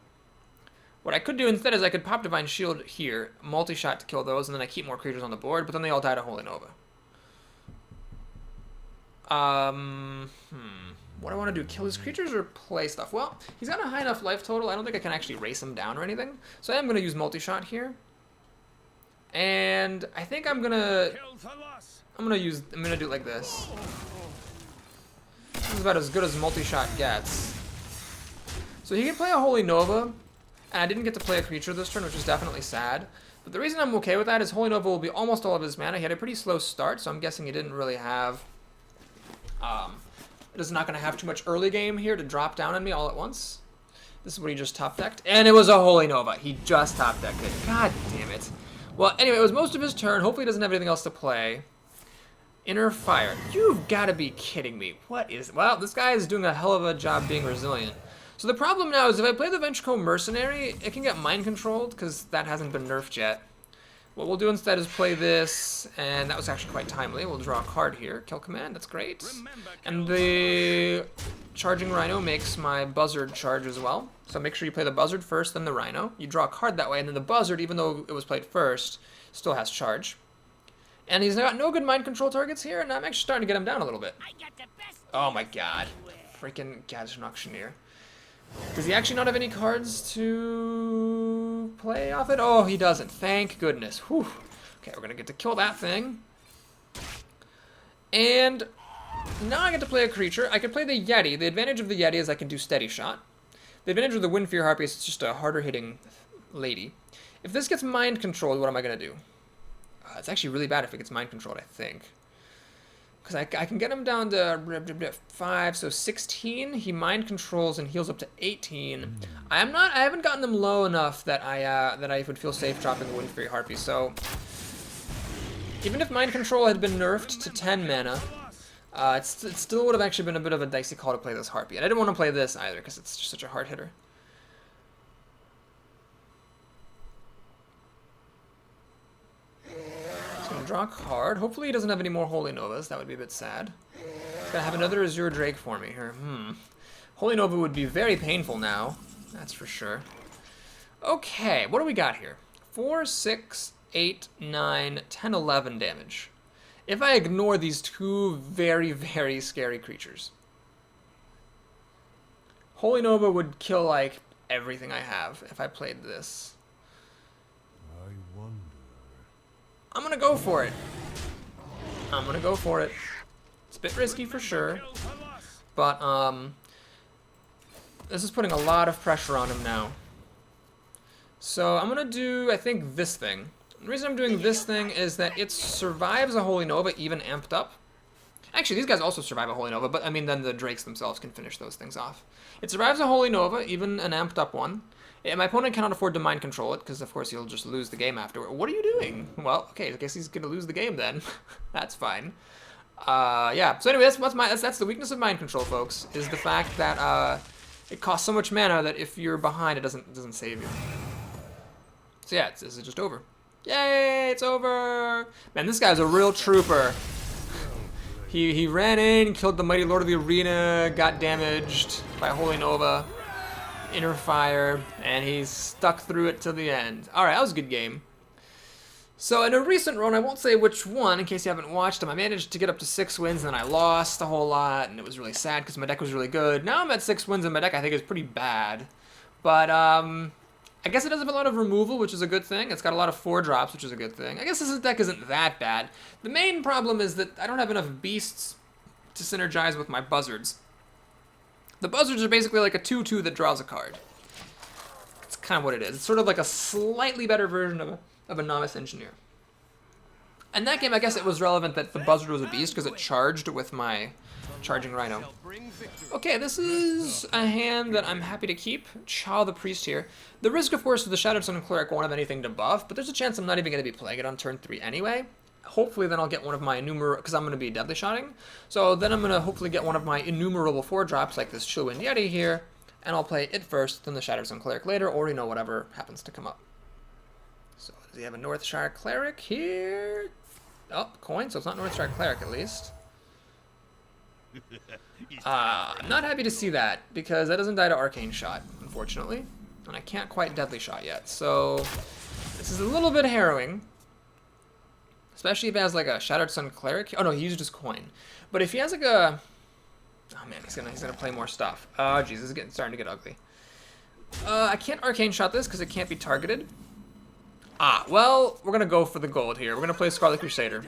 What I could do instead is I could pop Divine Shield here, multi-shot to kill those, and then I keep more creatures on the board, but then they all die to Holy Nova. What do I want to do? Kill his creatures or play stuff? Well, he's got a high enough life total. I don't think I can actually race him down or anything. So I am going to use multi-shot here. And I think I'm going to do it like this. This is about as good as multi-shot gets. So he can play a Holy Nova. And I didn't get to play a creature this turn, which is definitely sad. But the reason I'm okay with that is Holy Nova will be almost all of his mana. He had a pretty slow start, so I'm guessing he didn't really have... It is not going to have too much early game here to drop down on me all at once. This is what he just top decked. And it was a Holy Nova. He just top decked it. God damn it. Well, anyway, it was most of his turn. Hopefully he doesn't have anything else to play. Inner Fire. You've got to be kidding me. What is... Well, this guy is doing a hell of a job being resilient. So the problem now is if I play the Ventricle Mercenary, it can get mind controlled because that hasn't been nerfed yet. What we'll do instead is play this, and that was actually quite timely. We'll draw a card here. Kill command, that's great. And the Charging Rhino makes my Buzzard charge as well. So make sure you play the Buzzard first, then the Rhino. You draw a card that way, and then the Buzzard, even though it was played first, still has charge. And he's got no good mind control targets here, and I'm actually starting to get him down a little bit. Oh my god. Freaking Gadgeon Auctioneer. Does he actually not have any cards to play off it? Oh, he doesn't. Thank goodness. Whew. Okay, we're going to get to kill that thing. And now I get to play a creature. I could play the Yeti. The advantage of the Yeti is I can do Steady Shot. The advantage of the Windfear Harpy is it's just a harder hitting lady. If this gets mind controlled, what am I going to do? It's actually really bad if it gets mind controlled, I think. Because I can get him down to 5, so 16. He mind controls and heals up to 18. I haven't gotten them low enough that I would feel safe dropping the Windfear Harpy. So even if mind control had been nerfed to 10 mana, it still would have actually been a bit of a dicey call to play this Harpy. And I didn't want to play this either because it's just such a hard hitter. Draw a card. Hopefully he doesn't have any more Holy Novas. That would be a bit sad. He's gonna have another Azure Drake for me here. Holy Nova would be very painful now. That's for sure. Okay, what do we got here? 4, 6, 8, 9, 10, 11 damage. If I ignore these 2 very, very scary creatures. Holy Nova would kill, like, everything I have if I played this. I wonder. I'm gonna go for it. I'm gonna go for it. It's a bit risky for sure, but this is putting a lot of pressure on him now. So I'm gonna do, I think, this thing. The reason I'm doing this thing is that it survives a Holy Nova even amped up, Actually, these guys also survive a Holy Nova, but I mean, then the Drakes themselves can finish those things off. It survives a Holy Nova, even an amped up one. And my opponent cannot afford to mind control it, because of course he'll just lose the game afterward. What are you doing? Well, okay, I guess he's gonna lose the game then. That's fine. Yeah. So anyway, that's the weakness of mind control, folks. Is the fact that it costs so much mana that if you're behind, it doesn't save you. So yeah, this is just over. Yay! It's over. Man, this guy's a real trooper. He ran in, killed the mighty Lord of the Arena, got damaged by Holy Nova. Inner fire, and he's stuck through it to the end. Alright, that was a good game. So in a recent run, I won't say which one, in case you haven't watched them, I managed to get up to 6 wins, and then I lost a whole lot, and it was really sad because my deck was really good. Now I'm at 6 wins, and my deck I think is pretty bad. But, I guess it does have a lot of removal, which is a good thing. It's got a lot of 4-drops, which is a good thing. I guess this deck isn't that bad. The main problem is that I don't have enough beasts to synergize with my buzzards. The buzzards are basically like a 2/2 that draws a card. It's kind of what it is. It's sort of like a slightly better version of a novice engineer. In that game, I guess it was relevant that the buzzard was a beast because it charged with my charging rhino. Okay, this is a hand that I'm happy to keep. Chow the priest here. The risk, of course, of the Shattered Sun Cleric won't have anything to buff, but there's a chance I'm not even going to be playing it on turn 3 anyway. Hopefully then I'll get one of my innumerable, because I'm going to be deadly shotting. So then I'm going to hopefully get one of my innumerable 4-drops like this Chillwind Yeti here, and I'll play it first, then the Shattered Sun Cleric later, or, you know, whatever happens to come up. So does he have a Northshire Cleric here? Oh, coin, so it's not Northshire Cleric at least. I'm not happy to see that, because that doesn't die to Arcane Shot, unfortunately. And I can't quite Deadly Shot yet, so this is a little bit harrowing. Especially if he has like a Shattered Sun Cleric. Oh no, he used his coin. But if he has like a... Oh man, he's gonna play more stuff. Oh jeez, this is starting to get ugly. I can't Arcane Shot this because it can't be targeted. Ah, well, we're gonna go for the gold here. We're gonna play Scarlet Crusader.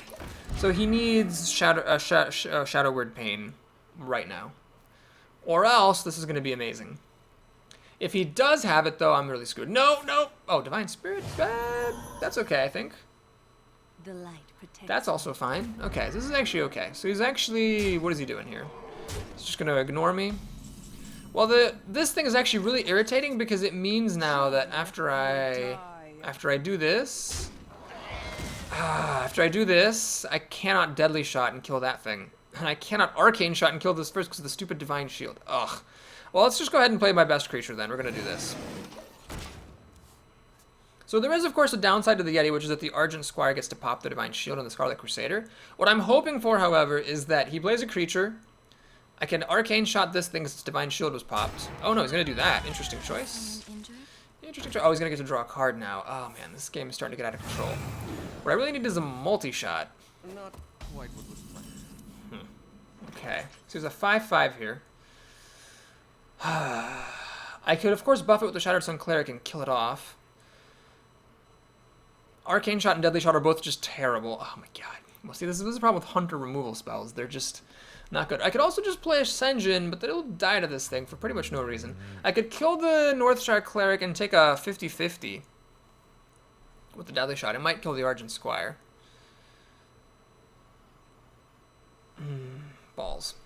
So he needs Shadow Word Pain right now. Or else, this is gonna be amazing. If he does have it though, I'm really screwed. No, no! Oh, Divine Spirit? That's okay, I think. The light protects. That's also fine. Okay, this is actually okay. So he's actually... What is he doing here? He's just gonna ignore me. Well, this thing is actually really irritating because it means now that after I do this... after I do this, I cannot Deadly Shot and kill that thing. And I cannot Arcane Shot and kill this first because of the stupid Divine Shield. Ugh. Well, let's just go ahead and play my best creature then. We're gonna do this. So there is, of course, a downside to the Yeti, which is that the Argent Squire gets to pop the Divine Shield on the Scarlet Crusader. What I'm hoping for, however, is that he plays a creature. I can Arcane Shot this thing since Divine Shield was popped. Oh no, he's going to do that. Interesting choice. Interesting choice. Oh, he's going to get to draw a card now. Oh man, this game is starting to get out of control. What I really need is a multi-shot. Not quite what was planned. Okay, so there's a 5/5 here. I could, of course, buff it with the Shattered Sun Cleric and kill it off. Arcane Shot and Deadly Shot are both just terrible. Oh my god. Well, see, this is a problem with Hunter removal spells. They're just not good. I could also just play a Senjin, but then it'll die to this thing for pretty much no reason. I could kill the Northshire Cleric and take a 50-50 with the Deadly Shot. It might kill the Argent Squire. Balls.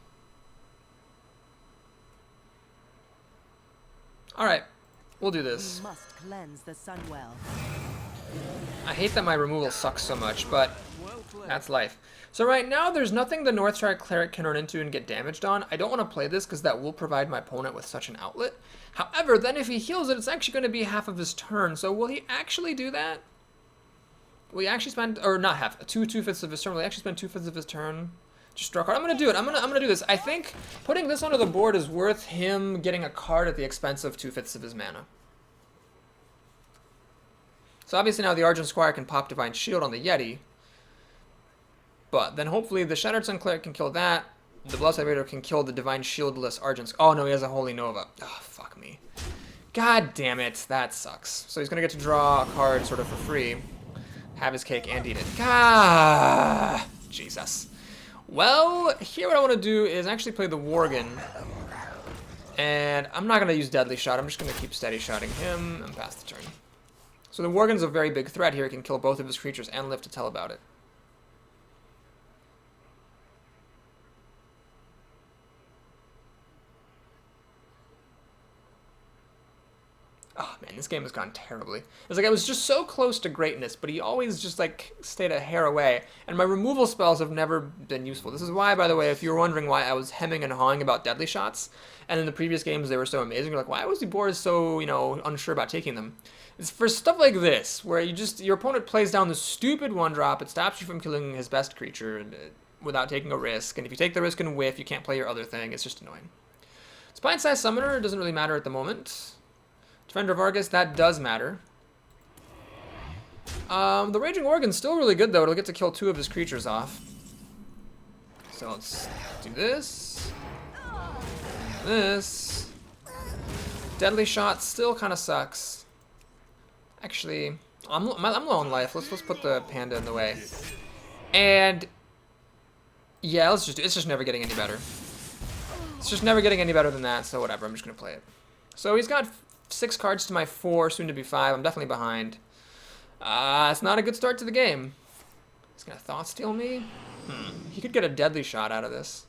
Alright, we'll do this. You must cleanse the Sunwell. I hate that my removal sucks so much, but that's life. So right now, there's nothing the Northshire Cleric can run into and get damaged on. I don't want to play this because that will provide my opponent with such an outlet. However, then if he heals it, it's actually going to be half of his turn. So will he actually do that? Will he actually spend, or not half, two-fifths of his turn? Will he actually spend 2/5 of his turn? Just draw a card. I'm going to do it. I'm gonna do this. I think putting this onto the board is worth him getting a card at the expense of 2/5 of his mana. So obviously now the Argent Squire can pop Divine Shield on the Yeti. But then hopefully the Shattered Sun Cleric can kill that. The Bloodsight Raider can kill the Divine Shieldless Argent... Oh no, he has a Holy Nova. Oh, fuck me. God damn it. That sucks. So he's going to get to draw a card sort of for free. Have his cake and eat it. Ah, Jesus. Well, here what I want to do is actually play the Worgen. And I'm not going to use Deadly Shot. I'm just going to keep Steady Shotting him and pass the turn. So the Worgen's a very big threat here. He can kill both of his creatures and live to tell about it. Oh man, this game has gone terribly. It's like I was just so close to greatness, but he always just like stayed a hair away. And my removal spells have never been useful. This is why, by the way, if you were wondering why I was hemming and hawing about deadly shots, and in the previous games they were so amazing, you're like, why was the board so, you know, unsure about taking them? It's for stuff like this, where your opponent plays down the stupid 1-drop, it stops you from killing his best creature without taking a risk, and if you take the risk and whiff, you can't play your other thing. It's just annoying. Spine-sized Summoner doesn't really matter at the moment. Defender of Argus, that does matter. The Raging Organ's still really good, though. It'll get to kill 2 of his creatures off. So let's do this. This. Deadly Shot still kind of sucks. Actually, I'm low on life. Let's put the panda in the way. And yeah, let's just do. It's just never getting any better. It's just never getting any better than that. So whatever. I'm just gonna play it. So he's got 6 cards to my 4, soon to be 5. I'm definitely behind. It's not a good start to the game. He's gonna Thought Steal me. He could get a Deadly Shot out of this.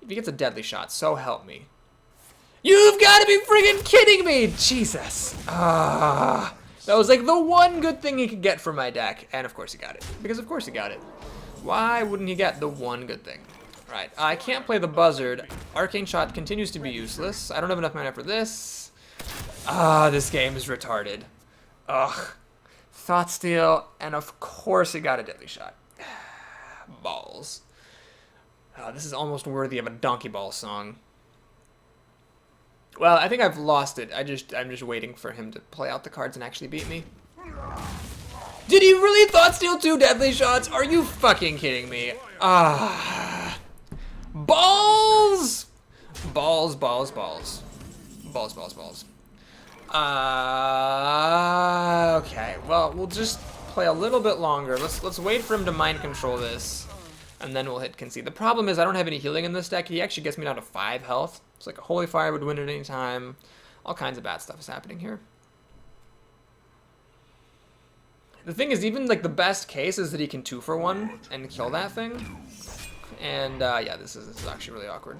If he gets a Deadly Shot, so help me. You've got to be friggin' kidding me! Jesus. That was like the one good thing he could get from my deck. And of course he got it. Because of course he got it. Why wouldn't he get the one good thing? Right, I can't play the Buzzard. Arcane Shot continues to be useless. I don't have enough mana for this. This game is retarded. Ugh. Thought Steal, and of course he got a Deadly Shot. Balls. This is almost worthy of a Donkey Ball song. Well, I think I've lost it. I'm just waiting for him to play out the cards and actually beat me. Did he really Thought Steal 2 Deadly Shots? Are you fucking kidding me? Balls! Balls, balls, balls. Balls, balls, balls. Okay, well, we'll just play a little bit longer. Let's wait for him to mind control this, and then we'll hit concede. The problem is I don't have any healing in this deck. He actually gets me down to 5 health. It's like a Holy Fire would win at any time. All kinds of bad stuff is happening here. The thing is, even like the best case is that he can 2-for-1 and kill that thing. And yeah, this is actually really awkward.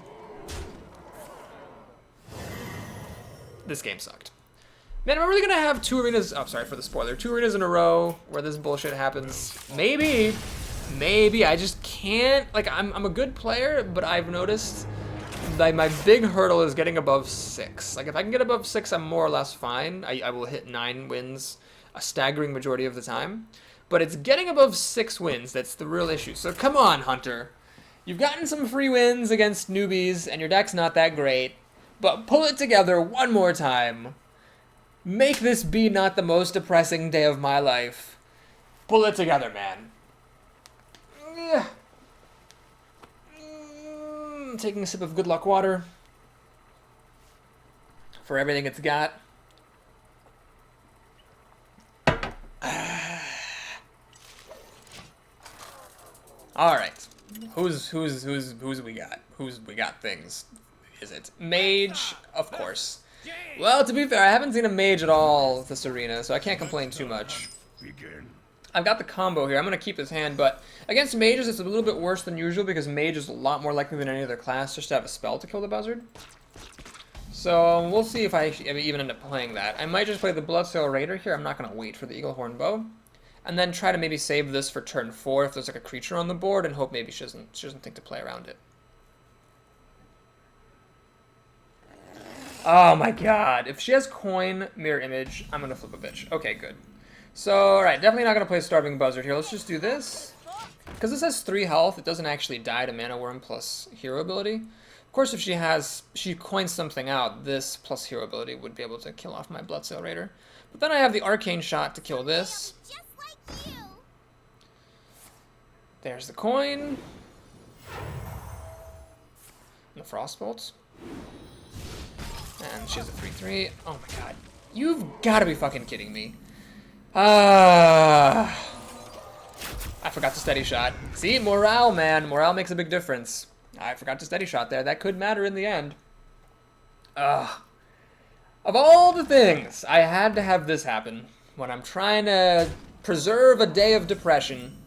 This game sucked. Man, am I really gonna have 2 arenas? Oh, sorry for the spoiler. 2 arenas in a row where this bullshit happens. Maybe. I just can't. Like, I'm a good player, but I've noticed that my big hurdle is getting above 6. Like, if I can get above 6, I'm more or less fine. I will hit 9 wins a staggering majority of the time. But it's getting above 6 wins that's the real issue. So come on, Hunter. You've gotten some free wins against newbies, and your deck's not that great. But pull it together one more time. Make this be not the most depressing day of my life. Pull it together, man. Taking a sip of good luck water. For everything it's got. Alright. Who's we got? Who's we got things? Is it Mage? Of course. Well, to be fair, I haven't seen a Mage at all this arena, so I can't complain too much. I've got the combo here. I'm going to keep his hand, but against Mages, it's a little bit worse than usual because Mage is a lot more likely than any other class just to have a spell to kill the Buzzard. So we'll see if I even end up playing that. I might just play the Bloodsail Raider here. I'm not going to wait for the Eaglehorn Bow. And then try to maybe save this for turn 4 if there's like a creature on the board and hope maybe she doesn't think to play around it. Oh my god. If she has coin, mirror image, I'm going to flip a bitch. Okay, good. So, alright, definitely not going to play Starving Buzzard here. Let's just do this. Because this has 3 health, it doesn't actually die to Mana Worm plus Hero ability. Of course, if she coins something out, this plus Hero ability would be able to kill off my Bloodsail Raider. But then I have the Arcane Shot to kill this. Just like you. There's the coin. And the Frostbolt. And she has a 3/3. Oh my god. You've got to be fucking kidding me. I forgot to Steady Shot. See, morale, man. Morale makes a big difference. I forgot to Steady Shot there. That could matter in the end. Of all the things, I had to have this happen when I'm trying to preserve a day of depression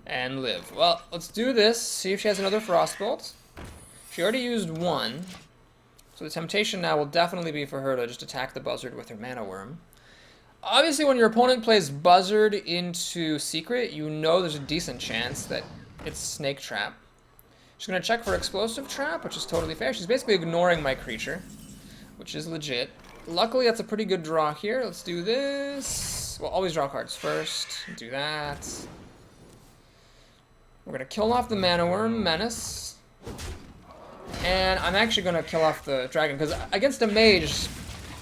and live. Well, let's do this. See if she has another Frostbolt. She already used one. So the temptation now will definitely be for her to just attack the buzzard with her mana worm. Obviously, when your opponent plays buzzard into secret, you know there's a decent chance that it's snake trap. She's going to check for explosive trap, which is totally fair. She's basically ignoring my creature, which is legit. Luckily, that's a pretty good draw here. Let's do this. We'll always draw cards first. Do that. We're going to kill off the mana worm, Menace. And I'm actually going to kill off the dragon, because against a mage,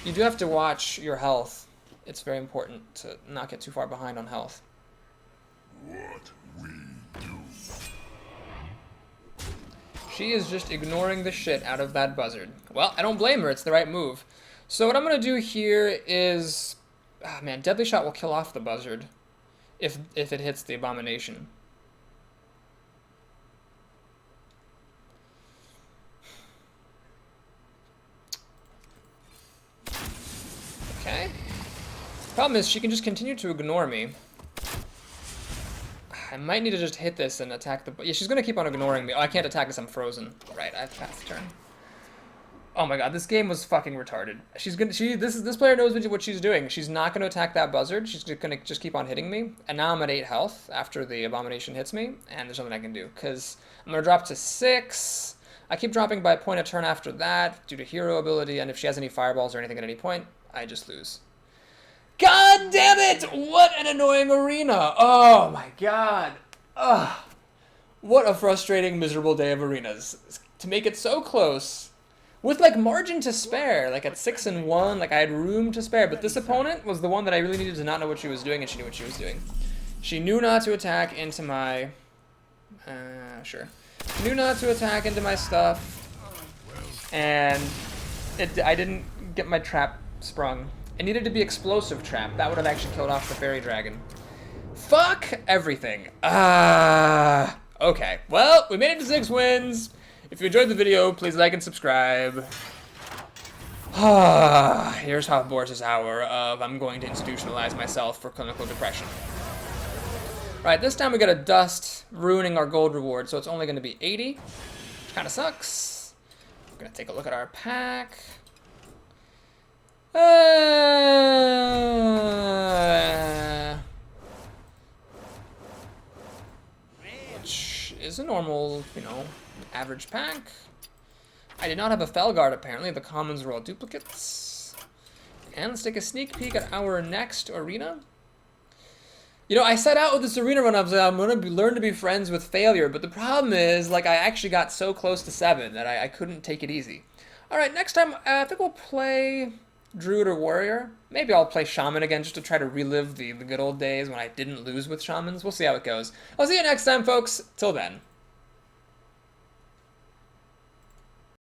you do have to watch your health. It's very important to not get too far behind on health. What we do. She is just ignoring the shit out of that buzzard. Well, I don't blame her. It's the right move. So what I'm going to do here is... Ah, man, Deadly Shot will kill off the buzzard if it hits the abomination. Okay. Problem is, she can just continue to ignore me. I might need to just hit this and attack the... Yeah, she's going to keep on ignoring me. Oh, I can't attack this. I'm frozen. Right, I have to pass the turn. Oh my god, this game was fucking retarded. This player knows what she's doing. She's not going to attack that buzzard. She's going to just keep on hitting me. And now I'm at 8 health after the abomination hits me. And there's nothing I can do, because I'm going to drop to 6. I keep dropping by a point a turn after that due to hero ability. And if she has any fireballs or anything at any point, I just lose. God damn it! What an annoying arena! Oh my god. Ugh. What a frustrating, miserable day of arenas. To make it so close, with like margin to spare, like at 6 and 1, like I had room to spare, but this opponent was the one that I really needed to not know what she was doing, and she knew what she was doing. She knew not to attack into my... sure. She knew not to attack into my stuff, and I didn't get my trap sprung. It needed to be explosive trap. That would have actually killed off the fairy dragon. Fuck everything. Okay. Well, we made it to 6 wins. If you enjoyed the video, please like and subscribe. Here's half Boris's hour of I'm going to institutionalize myself for clinical depression. Right, this time we got a dust ruining our gold reward, so it's only going to be 80, which kind of sucks. We're going to take a look at our pack. Which is a normal, average pack. I did not have a Felguard, apparently. The commons were all duplicates. And let's take a sneak peek at our next arena. I set out with this arena run. I was like, I'm going to learn to be friends with failure. But the problem is, I actually got so close to 7 that I couldn't take it easy. All right, next time, I think we'll play Druid or Warrior. Maybe I'll play Shaman again just to try to relive the good old days when I didn't lose with Shamans. We'll see how it goes. I'll see you next time, folks. Till then.